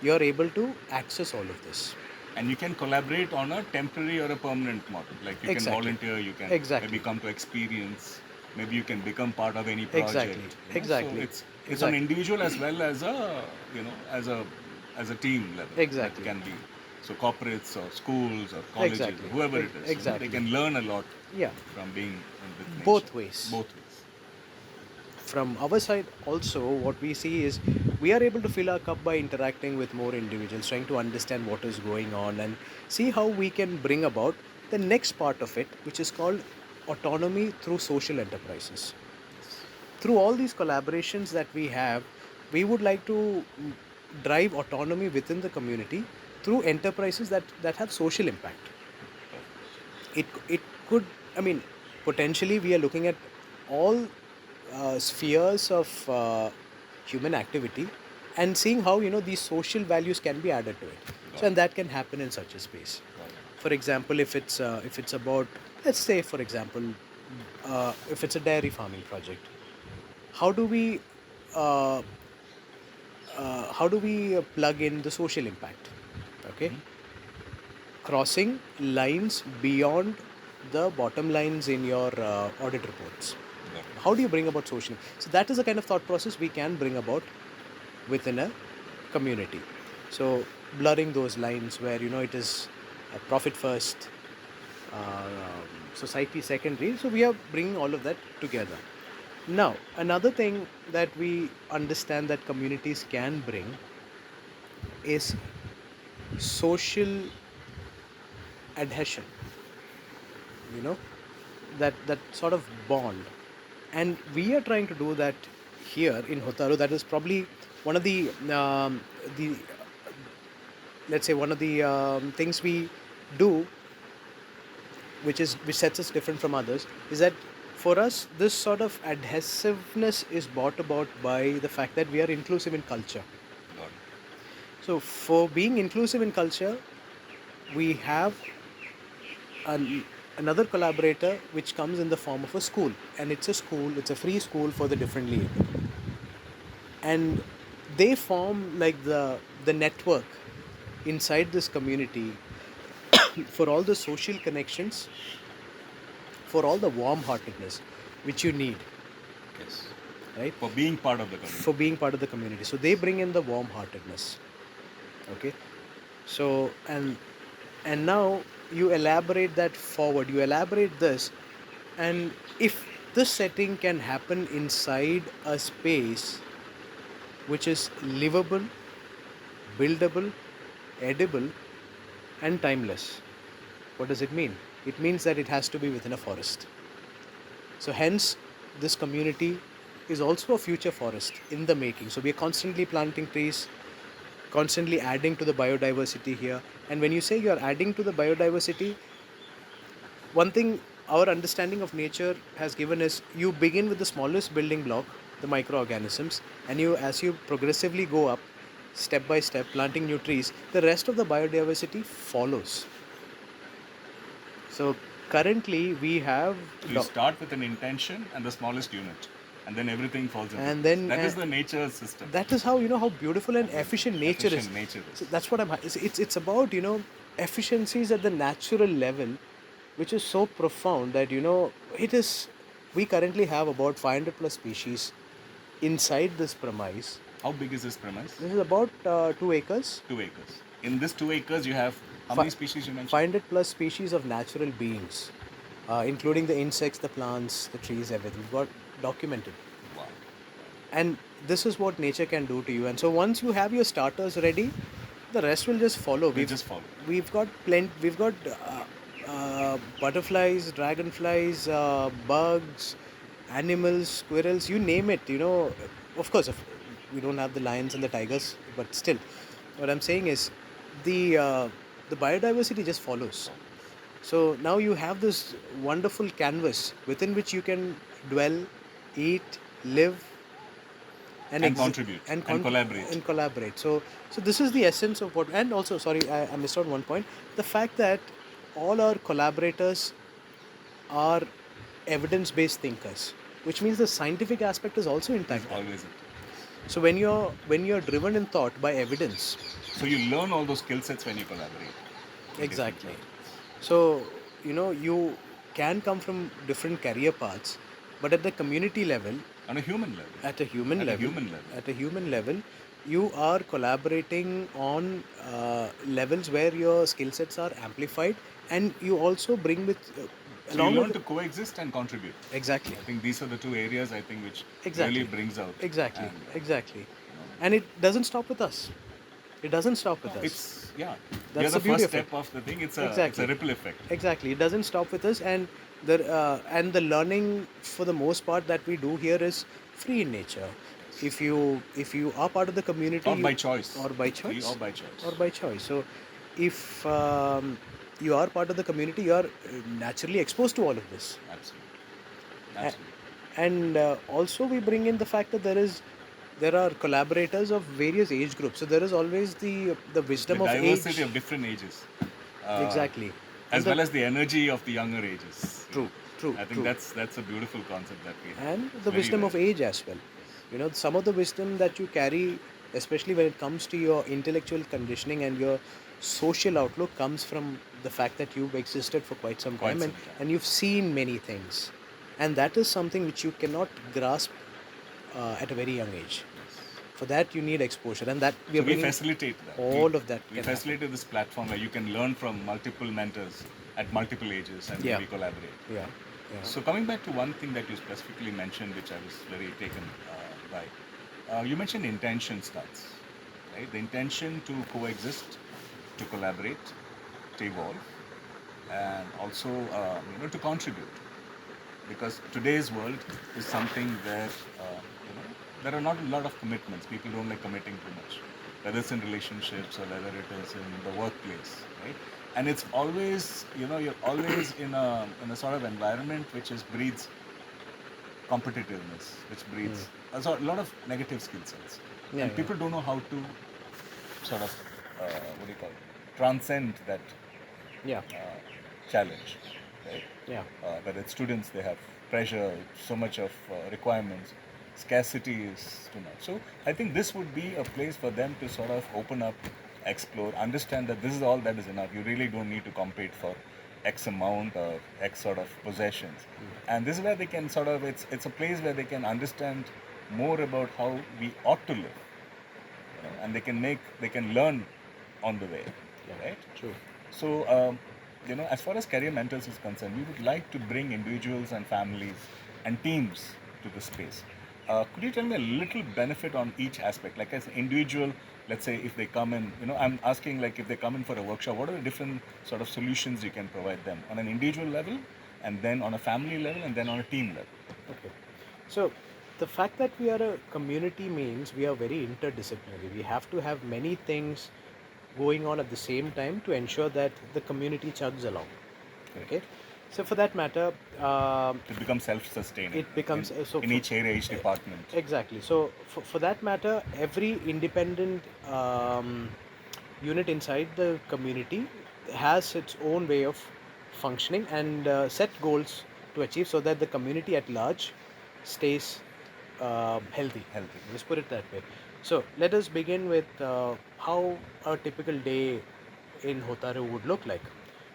S1: you are able to access all of this.
S4: And you can collaborate on a temporary or a permanent model. Like you can
S1: Exactly.
S4: volunteer, you can
S1: Exactly.
S4: maybe come to experience, maybe you can become part of any project.
S1: Exactly.
S4: you know.
S1: Exactly.
S4: So it's
S1: Exactly.
S4: on individual as well as a as a team level.
S1: Exactly.
S4: That can be so corporates or schools or colleges
S1: Exactly.
S4: or whoever it is.
S1: Exactly.
S4: They can learn a lot
S1: Yeah.
S4: from being with nature.
S1: Both ways.
S4: Both ways.
S1: From our side also, what we see is we are able to fill our cup by interacting with more individuals, trying to understand what is going on and see how we can bring about the next part of it, which is called autonomy through social enterprises. Through all these collaborations that we have, we would like to drive autonomy within the community through enterprises that have social impact. It could, I mean, potentially we are looking at all spheres of human activity and seeing how these social values can be added to it. So, and that can happen in such a space. For example, if it's about, let's say for example, if it's a dairy farming project, how do we uh, plug in the social impact? Okay, crossing lines beyond the bottom lines in your audit reports. How do you bring about social? So that is the kind of thought process we can bring about within a community. So blurring those lines where it is profit first, society secondary. So we are bringing all of that together. Now another thing that we understand that communities can bring is social adhesion. You know, that sort of bond, and we are trying to do that here in Hotaru. That is probably one of the let's say one of the things we do, which sets us different from others, is that for us this sort of adhesiveness is brought about by the fact that we are inclusive in culture. So for being inclusive in culture, we have another collaborator which comes in the form of a school, and it's a free school for the differently able, and they form like the network inside this community for all the social connections, for all the warm-heartedness which you need,
S4: Yes.
S1: right?
S4: For being part of the community.
S1: For being part of the community. So they bring in the warm-heartedness. Okay. So and now you elaborate that forward. You elaborate this, and if this setting can happen inside a space which is livable, buildable, edible, and timeless. What does it mean? It means that it has to be within a forest. So hence, this community is also a future forest in the making. So we are constantly planting trees, constantly adding to the biodiversity here. And when you say you are adding to the biodiversity, one thing our understanding of nature has given is you begin with the smallest building block, the microorganisms, and as you progressively go up, step by step, planting new trees, the rest of the biodiversity follows. So currently we have
S4: You start with an intention and the smallest unit, and then everything falls into
S1: and
S4: place.
S1: then
S4: That is the nature system.
S1: that is how how beautiful and efficient nature is.
S4: Efficient nature is.
S1: So that's what it's about efficiencies at the natural level, which is so profound that it is. We currently have about 500 plus species inside this premise.
S4: How big is this premise?
S1: This is about 2 acres.
S4: 2 acres. In this 2 acres, you have how many species you mentioned?
S1: 500 plus species of natural beings, including the insects, the plants, the trees, everything. We've got documented.
S4: Wow.
S1: And this is what nature can do to you. And so once you have your starters ready, the rest will just follow.
S4: We'll just follow.
S1: We've got butterflies, dragonflies, bugs, animals, squirrels, you name it. Of course, we don't have the lions and the tigers, but still, what I'm saying is the biodiversity just follows. So now you have this wonderful canvas within which you can dwell, eat, live,
S4: And contribute and collaborate.
S1: So this is the essence of what. And also, sorry, I missed out one point. The fact that all our collaborators are evidence-based thinkers, which means the scientific aspect is also intact.
S4: It's always it.
S1: So when you're driven in thought by evidence,
S4: So you learn all those skill sets when you collaborate. in different
S1: exactly.
S4: projects.
S1: So you can come from different career paths, but at the community level,
S4: On a human level.
S1: at a human
S4: At a
S1: level,
S4: human level.
S1: at a human level, you are collaborating on levels where your skill sets are amplified, and you also bring with
S4: So you
S1: along
S4: learn
S1: with
S4: to coexist and contribute.
S1: exactly.
S4: I think these are the two areas I think which
S1: Exactly.
S4: really brings out.
S1: Exactly.
S4: And,
S1: Exactly. And it doesn't stop with us. It doesn't stop with us.
S4: it's yeah.
S1: That's
S4: You're
S1: the
S4: the
S1: beauty
S4: first
S1: of it.
S4: step of the thing. It's a
S1: Exactly.
S4: ripple effect.
S1: Exactly. It doesn't stop with us, and the learning for the most part that we do here is free in nature. If you are part of the community,
S4: Or by choice.
S1: or by
S4: Free
S1: choice,
S4: or by choice.
S1: or by choice. So, if you are part of the community, you are naturally exposed to all of this.
S4: Absolutely.
S1: A-
S4: Absolutely.
S1: and also we bring in the fact that there are collaborators of various age groups, so there is always the
S4: The
S1: wisdom of
S4: diversity
S1: age.
S4: of different ages.
S1: Exactly.
S4: As
S1: And
S4: well as the energy of the younger ages.
S1: True, true,
S4: I think
S1: true.
S4: that's a beautiful concept that we have.
S1: And
S4: It's
S1: the
S4: very
S1: wisdom of
S4: rare.
S1: age as well. Some of the wisdom that you carry, especially when it comes to your intellectual conditioning and your social outlook, comes from the fact that you've existed for quite some
S4: Quite
S1: time,
S4: some
S1: and,
S4: time.
S1: and you've seen many things. And that is something which you cannot grasp at a very young age. For that, you need exposure, and that we are
S4: So we
S1: bringing
S4: facilitate that.
S1: all of that.
S4: We
S1: can happen.
S4: facilitate this platform where you can learn from multiple mentors at multiple ages and
S1: Yeah.
S4: maybe collaborate.
S1: Yeah, yeah.
S4: So coming back to one thing that you specifically mentioned, which I was very taken by, you mentioned intention starts, right? The intention to coexist, to collaborate, to evolve, and also to contribute. Because today's world is something where there are not a lot of commitments. People don't like committing too much, whether it's in relationships or whether it is in the workplace, right? And it's always you're always in a sort of environment which breeds competitiveness, which breeds a lot of negative skill sets,
S1: Yeah,
S4: and
S1: yeah.
S4: people don't know how to sort of what do you call it, transcend that
S1: Yeah,
S4: challenge, right?
S1: yeah.
S4: Whether it's students, they have pressure, so much of requirements, scarcity is too much. So I think this would be a place for them to sort of open up, explore, understand that this is all that is enough. You really don't need to compete for X amount or X sort of possessions. And this is where they can sort of, it's a place where they can understand more about how we ought to live. And they can learn on the way, right?
S1: True.
S4: So, as far as career mentors is concerned, we would like to bring individuals and families and teams to the space. Could you tell me a little benefit on each aspect? Like as an individual, let's say if they come in, I'm asking like if they come in for a workshop, what are the different sort of solutions you can provide them on an individual level, and then on a family level, and then on a team level?
S1: Okay. So the fact that we are a community means we are very interdisciplinary. We have to have many things going on at the same time to ensure that the community chugs along. Okay. So for that matter,
S4: It becomes self-sustaining.
S1: it becomes
S4: in each area, each department.
S1: exactly. So for that matter, every independent unit inside the community has its own way of functioning and set goals to achieve so that the community at large stays healthy.
S4: Healthy.
S1: Let's put it that way. So let us begin with how a typical day in Hotaru would look like.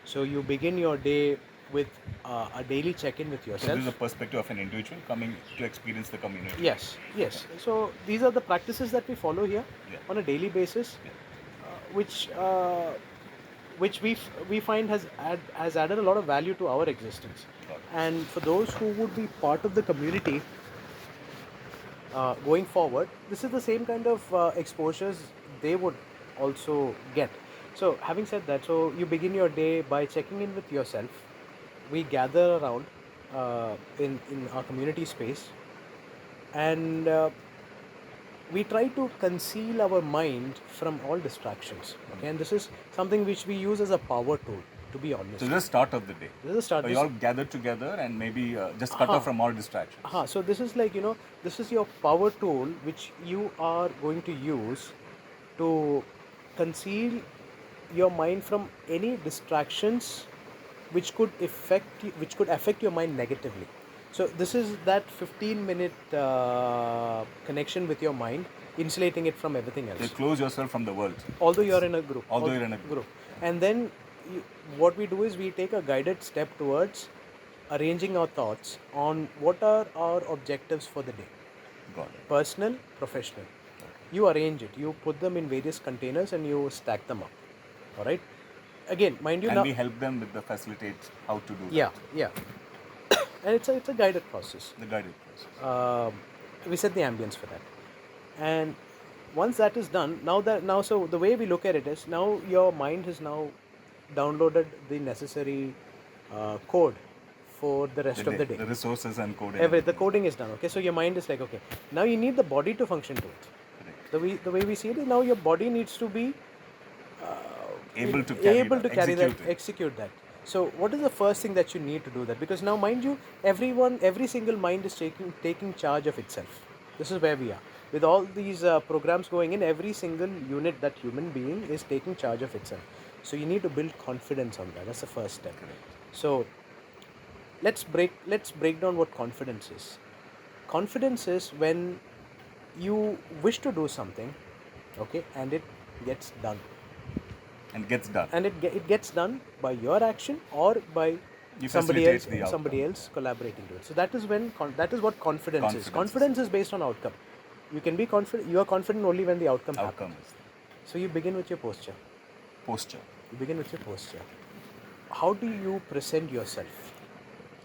S1: So you begin your day with a daily check-in with
S4: So
S1: yourself.
S4: this is a perspective of an individual coming to experience the community.
S1: Yes, yes. So these are the practices that we follow here
S4: Yeah.
S1: on a daily basis,
S4: Yeah.
S1: which we find has added a lot of value to our existence.
S4: Got it.
S1: And for those who would be part of the community going forward, this is the same kind of exposures they would also get. So having said that, so you begin your day by checking in with yourself. We gather around in our community space, and we try to conceal our mind from all distractions. Okay, and this is something which we use as a power tool, to be honest.
S4: So this is the start of the day.
S1: This is the start.
S4: So you all gather together and maybe just cut
S1: Huh.
S4: off from all distractions.
S1: So this is like, this is your power tool which you are going to use to conceal your mind from any distractions which could affect your mind negatively. So this is that 15-minute connection with your mind, insulating it from everything
S4: You
S1: else.
S4: close yourself from the world.
S1: Although you're in a group.
S4: Although you're in a group.
S1: And then what we do is we take a guided step towards arranging our thoughts on what are our objectives for the day.
S4: Got it.
S1: Personal, professional. You arrange it. You put them in various containers and you stack them up. All right. Again, mind you,
S4: And
S1: now,
S4: we help them with the facilitate how to do
S1: yeah,
S4: that.
S1: yeah, and it's a guided process.
S4: The guided process.
S1: We set the ambience for that, and once that is done, so the way we look at it is, now your mind has now downloaded the necessary code for the rest of the day.
S4: The resources and coding.
S1: The coding is done. Okay, so your mind is like, okay, now you need the body to function to it.
S4: Correct.
S1: The way we see it is, now your body needs to be
S4: Able to carry
S1: that, execute that. So what is the first thing that you need to do that? Because now, mind you, every single mind is taking charge of itself. This is where we are. With all these programs going in, every single unit, that human being is taking charge of itself. So you need to build confidence on that. That's the first step.
S4: Correct.
S1: So let's break down what confidence is. Confidence is when you wish to do something, okay, and it gets done.
S4: And gets done.
S1: And it gets done by your action or by
S4: You
S1: somebody
S4: facilitate the outcome.
S1: else collaborating to it. So that is when that is what confidence is.
S4: Confidence
S1: Confidence is based on outcome. You can be confident. You are confident only when the outcome happens.
S4: Outcome is
S1: So you begin with your posture.
S4: posture.
S1: You begin with your posture. How do you present yourself?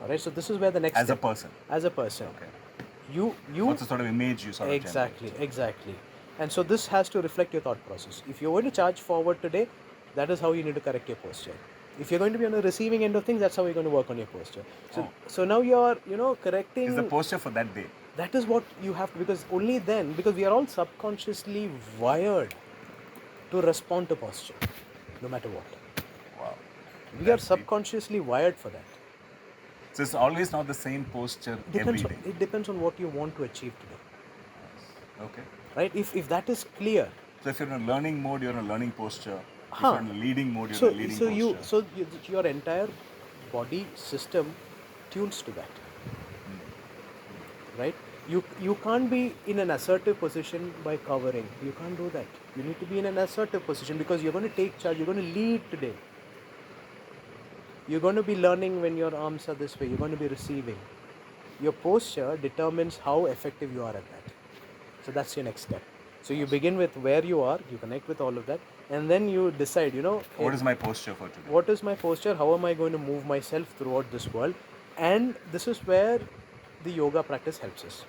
S1: All right. So this is where the next
S4: As a
S1: step.
S4: person.
S1: As a person.
S4: Okay.
S1: You
S4: What's the sort of image you sort of
S1: exactly. And so this has to reflect your thought process. If you're going to charge forward today, that is how you need to correct your posture. If you're going to be on the receiving end of things, that's how you're going to work on your posture. So now you're correcting.
S4: Is the posture for that day.
S1: That is what you have to, because only then, because we are all subconsciously wired to respond to posture, no matter what.
S4: Wow.
S1: We are
S4: That's deep.
S1: subconsciously wired for that.
S4: So it's always not the same posture every day.
S1: It depends on what you want to achieve today,
S4: Okay.
S1: right? If that is clear.
S4: So if you're in a learning mode, you're in a learning posture. If
S1: Huh.
S4: you're in a leading mode, you're in a leading posture.
S1: Your entire body system tunes to that, right? You can't be in an assertive position by covering. You can't do that. You need to be in an assertive position because you're going to take charge. You're going to lead today. You're going to be learning when your arms are this way. You're going to be receiving. Your posture determines how effective you are at that. So that's your next step. So you begin with where you are, you connect with all of that, and then you decide,
S4: What is my posture for today?
S1: what is my posture? How am I going to move myself throughout this world? And this is where the yoga practice helps us.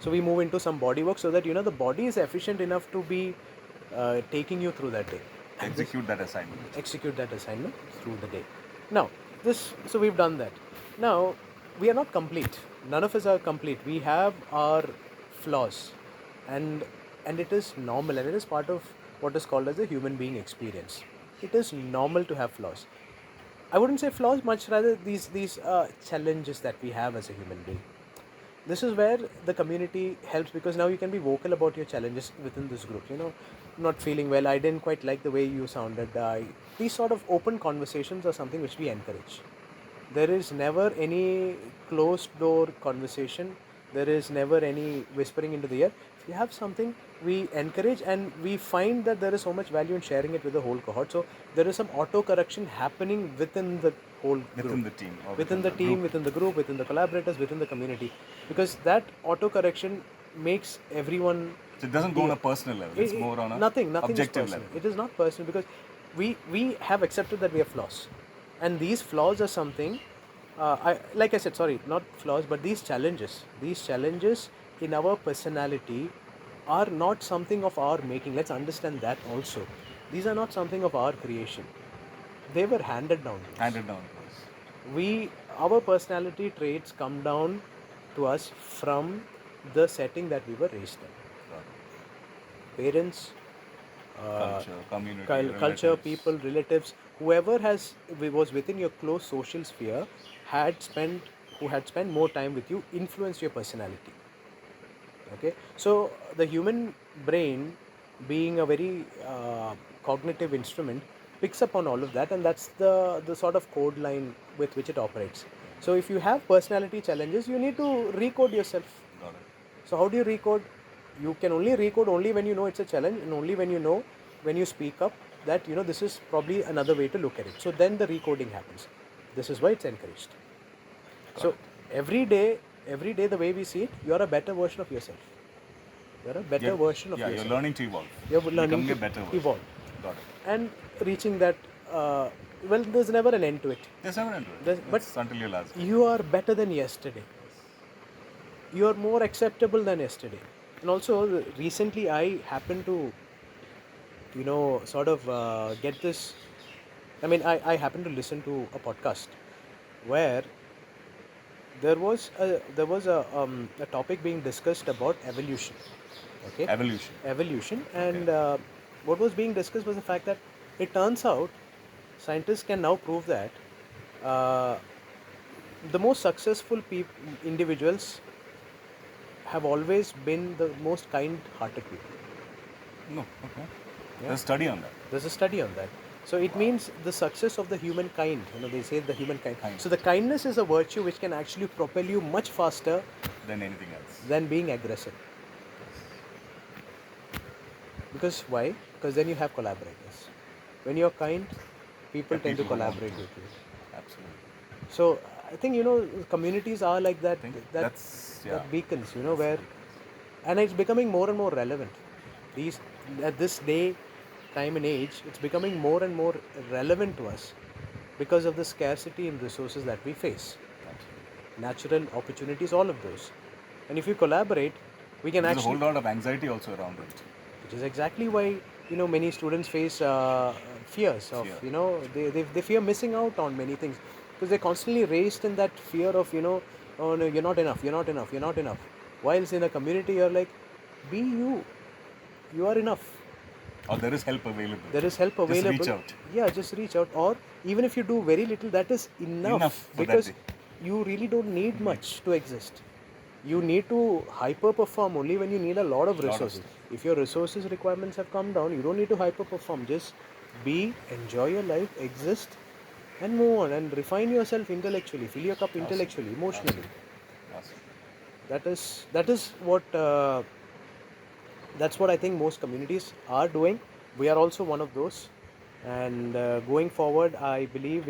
S1: So we move into some body work so that the body is efficient enough to be taking you through that day.
S4: Execute that assignment.
S1: Execute that assignment through the day. Now, so we've done that. Now, we are not complete. None of us are complete. We have our flaws, and it is normal, and it is part of what is called as the human being experience. It is normal to have flaws. I wouldn't say flaws, much rather these challenges that we have as a human being. This is where the community helps, because now you can be vocal about your challenges within this group. Not feeling well, I didn't quite like the way you sounded. These sort of open conversations are something which we encourage. There is never any closed door conversation. There is never any whispering into the ear. If you have something, we encourage, and we find that there is so much value in sharing it with the whole cohort. So there is some auto correction happening within the whole group.
S4: Within the team. Or
S1: Within the team, within the group, within the collaborators, within the community. Because that auto correction makes everyone.
S4: So it doesn't go on a personal level. It's more on a
S1: nothing
S4: objective
S1: is personal.
S4: level.
S1: It is not personal, because we have accepted that we have flaws, and these flaws are something. Like I said, sorry, not flaws, but these challenges in our personality are not something of our making. Let's understand that also. These are not something of our creation. They were handed down to us.
S4: Handed down to us.
S1: Our personality traits come down to us from the setting that we were raised in. Parents,
S4: Culture, community,
S1: culture,
S4: relatives.
S1: people, relatives, whoever was within your close social sphere who had spent more time with you, influenced your personality. Okay, so the human brain, being a very cognitive instrument, picks up on all of that, and that's the sort of code line with which it operates. So if you have personality challenges, you need to recode yourself.
S4: Got it.
S1: So how do you recode? You can only recode only when you know it's a challenge, and only when you know, when you speak up, that this is probably another way to look at it. So then the recoding happens. This is why it's encouraged. So every day the way we see it, you are a better version of yourself. You are a better version of yourself.
S4: You're learning to evolve.
S1: You're learning
S4: Becoming
S1: to
S4: a better version.
S1: evolve.
S4: Got it.
S1: And reaching that, there's never an end to it.
S4: There's never an end to
S1: There's-
S4: it.
S1: but
S4: It's until your last day.
S1: You are better than yesterday. You are more acceptable than yesterday. And also, recently I happened to, sort of get this. I mean, I happened to listen to a podcast where there was a topic being discussed about evolution. Okay.
S4: Evolution.
S1: And what was being discussed was the fact that it turns out scientists can now prove that uh, the most successful individuals have always been the most kind-hearted people.
S4: No. Okay.
S1: Yeah.
S4: There's a study on that.
S1: There's a study on that. So it means the success of the humankind. They say the humankind.
S4: Kind.
S1: So the kindness is a virtue which can actually propel you much faster
S4: Than anything else.
S1: than being aggressive. Because why? Because then you have collaborators. When you're kind, people tend to
S4: people who want
S1: collaborate
S4: to.
S1: with you.
S4: Absolutely.
S1: So I think communities are like that.
S4: I think
S1: That beacons. Where, and it's becoming more and more relevant. At this day, time and age, it's becoming more and more relevant to us because of the scarcity in resources that we face. Natural opportunities, all of those. And if you collaborate, we can
S4: There's a
S1: actually.
S4: whole lot of anxiety also around it.
S1: Which is exactly why many students face fears of
S4: Fear.
S1: they fear missing out on many things because they're constantly raised in that fear of oh no, you're not enough, whilst in a community you're like, be you are enough.
S4: Or there is help available.
S1: There is help available.
S4: Just reach out.
S1: Yeah, just reach out. Or even if you do very little, that is enough
S4: For that
S1: because
S4: day.
S1: you really don't need much to exist. You need to hyper perform only when you need a lot of
S4: Lot of
S1: resources.
S4: stuff.
S1: If your resources requirements have come down, you don't need to hyper perform. Just be, enjoy your life, exist, and move on and refine yourself intellectually. Fill your cup intellectually, emotionally.
S4: Awesome.
S1: That is what that's what I think most communities are doing. We are also one of those. And going forward, I believe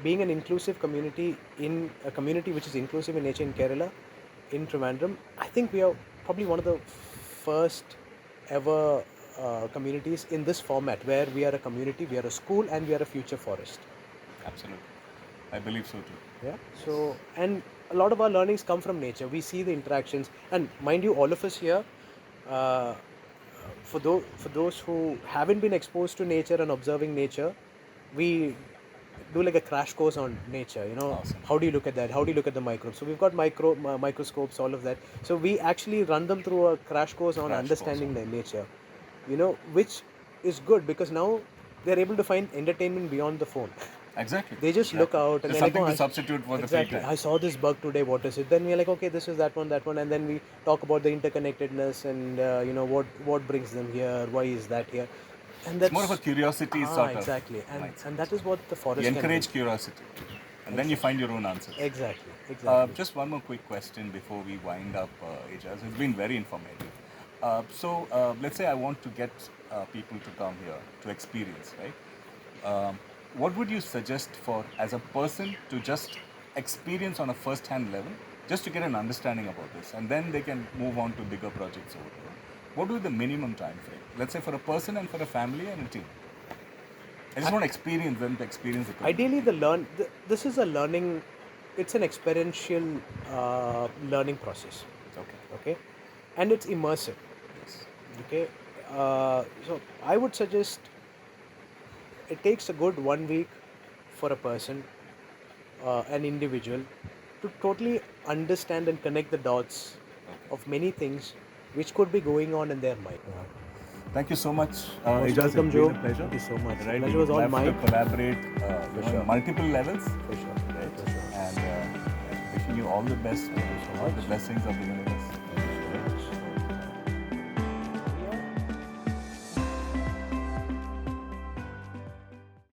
S1: being an inclusive community in a community which is inclusive in nature in Kerala, in Trivandrum, I think we are probably one of the first ever communities in this format where we are a community, we are a school, and we are a future forest.
S4: Absolutely. I believe so too.
S1: Yeah. So, and a lot of our learnings come from nature. We see the interactions, and mind you, all of us here, for those who haven't been exposed to nature and observing nature, we do like a crash course on nature.
S4: Awesome.
S1: How do you look at that? How do you look at the microbes? So we've got microscopes, all of that. So we actually run them through a crash course on understanding the nature. Which is good because now they're able to find entertainment beyond the phone.
S4: Exactly.
S1: They just look out and
S4: There's
S1: they're
S4: something
S1: like,
S4: to substitute for the free
S1: exactly.
S4: time.
S1: I saw this bug today. What is it? Then we're like, okay, this is that one, and then we talk about the interconnectedness and what brings them here, why is that here, and that's
S4: It's more of a curiosity sort of.
S1: exactly,
S4: mindset.
S1: and that is what the forest
S4: You
S1: can
S4: encourage
S1: do.
S4: curiosity, and then you find your own answers.
S1: Exactly.
S4: Just one more quick question before we wind up, Eja. It's been very informative. Let's say I want to get people to come here to experience, right? What would you suggest for as a person to just experience on a first-hand level, just to get an understanding about this, and then they can move on to bigger projects or whatever? What would be the minimum time frame? Let's say for a person and for a family and a team. I just want to experience them to experience the community.
S1: Ideally, this is a learning. It's an experiential learning process. Okay, and it's immersive.
S4: Yes.
S1: Okay, so I would suggest it takes a good 1 week for a person, an individual, to totally understand and connect the dots of many things which could be going on in their mind.
S4: Thank you so much,
S1: Most
S4: Eja.
S1: welcome,
S4: It's
S1: Joe.
S4: been a pleasure.
S1: Thank you so much.
S4: Right,
S1: Pleasure
S4: we
S1: was
S4: would
S1: all
S4: love to
S1: mine.
S4: collaborate
S1: sure.
S4: on multiple levels.
S1: For sure.
S4: Right?
S1: For sure.
S4: And wishing you all the best, all the blessings of the universe.